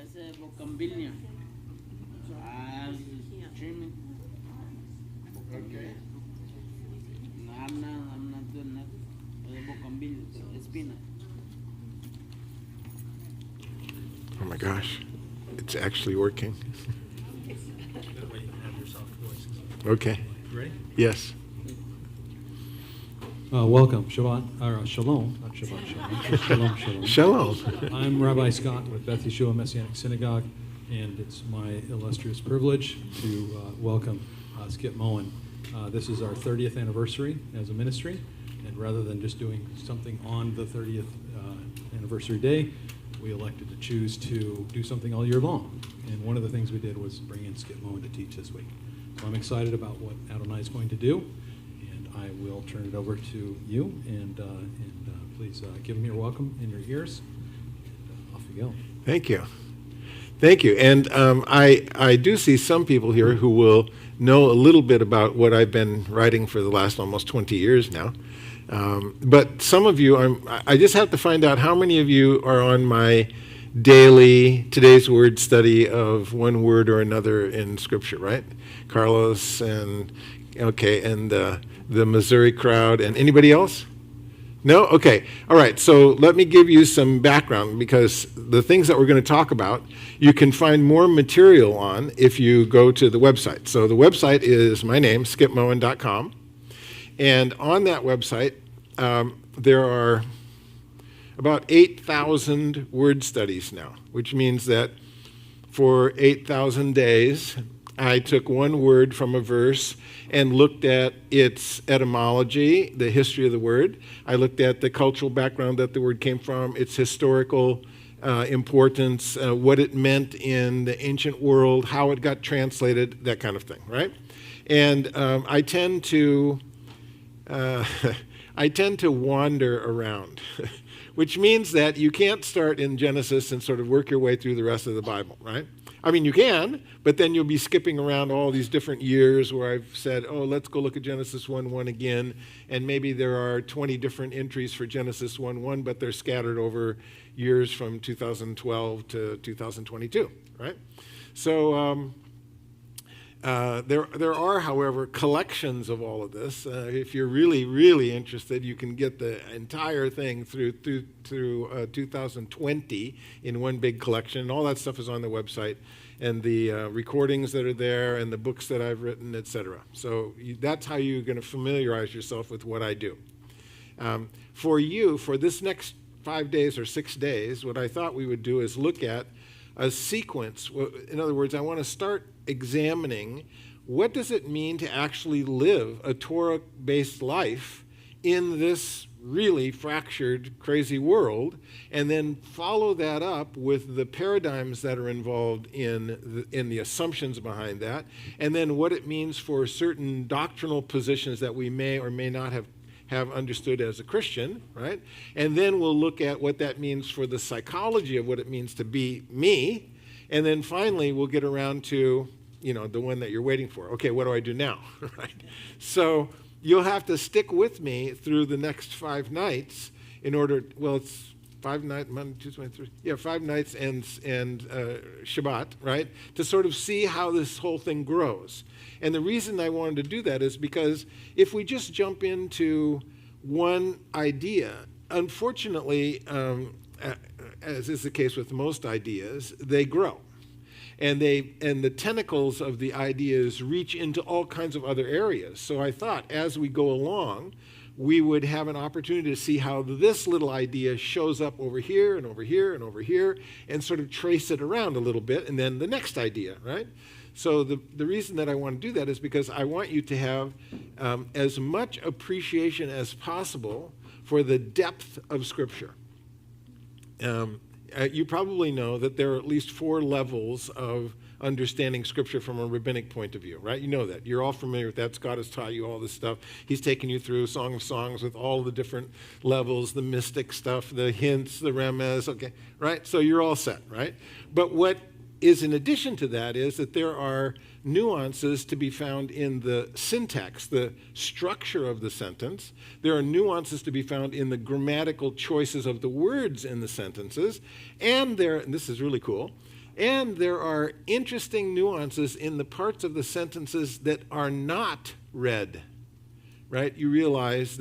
Ese bocambilio. Streaming. Okay. No, I'm not doing that. Ese bocambilio, espina. Oh my gosh, it's actually working. That way you can have your soft voices. Okay. Ready? Yes. Welcome, Shabbat, or Shalom, not Shabbat, Shalom. Just Shalom, Shalom. Shalom. I'm Rabbi Scott with Beth, Yeshua, Messianic Synagogue, and it's my illustrious privilege to welcome Skip Moen. This is our 30th anniversary as a ministry, and rather than just doing something on the 30th anniversary day, we elected to choose to do something all year long. And one of the things we did was bring in Skip Moen to teach this week. So I'm excited about what Adonai is going to do. I will turn it over to you, and please give him your welcome in your ears. And, off you go. Thank you. Thank you. And I do see some people here who will know a little bit about what I've been writing for the last almost 20 years now. But some of you, I just have to find out how many of you are on my daily Today's Word study of one word or another in Scripture, right? Carlos and, okay, and the Missouri crowd, and anybody else? No? Okay. All right. So let me give you some background, because the things that we're going to talk about, you can find more material on if you go to the website. So the website is my name, skipmoen.com. And on that website, there are about 8,000 word studies now, which means that for 8,000 days, I took one word from a verse and looked at its etymology, the history of the word. I looked at the cultural background that the word came from, its historical importance, what it meant in the ancient world, how it got translated, that kind of thing, right? And I tend to wander around, which means that you can't start in Genesis and sort of work your way through the rest of the Bible, right? I mean, you can, but then you'll be skipping around all these different years where I've said, oh, let's go look at Genesis 1:1 again, and maybe there are 20 different entries for Genesis 1:1, but they're scattered over years from 2012 to 2022, right? So there are, however, collections of all of this. If you're really, really interested, you can get the entire thing through 2020 in one big collection. All that stuff is on the website, and the recordings that are there, and the books that I've written, etc. So that's how you're going to familiarize yourself with what I do. For you, for this next 5 days or 6 days, what I thought we would do is look at a sequence. In other words, I want to start examining what does it mean to actually live a Torah-based life in this really fractured, crazy world, and then follow that up with the paradigms that are involved in the assumptions behind that, and then what it means for certain doctrinal positions that we may or may not have understood as a Christian, right? And then we'll look at what that means for the psychology of what it means to be me. And then finally, we'll get around to, the one that you're waiting for. Okay, what do I do now, right? So you'll have to stick with me through the next 5 nights in order, well, it's 5 nights, Monday, Tuesday, Wednesday, Thursday. Yeah, 5 nights and Shabbat, right? To sort of see how this whole thing grows. And the reason I wanted to do that is because if we just jump into one idea, unfortunately, as is the case with most ideas, they grow. And the tentacles of the ideas reach into all kinds of other areas. So I thought as we go along, we would have an opportunity to see how this little idea shows up over here and over here and over here, and sort of trace it around a little bit, and then the next idea, right? So the reason that I want to do that is because I want you to have as much appreciation as possible for the depth of Scripture. You probably know that there are at least 4 levels of understanding Scripture from a rabbinic point of view, right? You know that. You're all familiar with that. Scott has taught you all this stuff. He's taken you through Song of Songs with all the different levels, the mystic stuff, the hints, the remez, okay, right? So you're all set, right? But what is in addition to that is that there are nuances to be found in the syntax, the structure of the sentence. There are nuances to be found in the grammatical choices of the words in the sentences. And this is really cool, And there are interesting nuances in the parts of the sentences that are not read, right? You realize that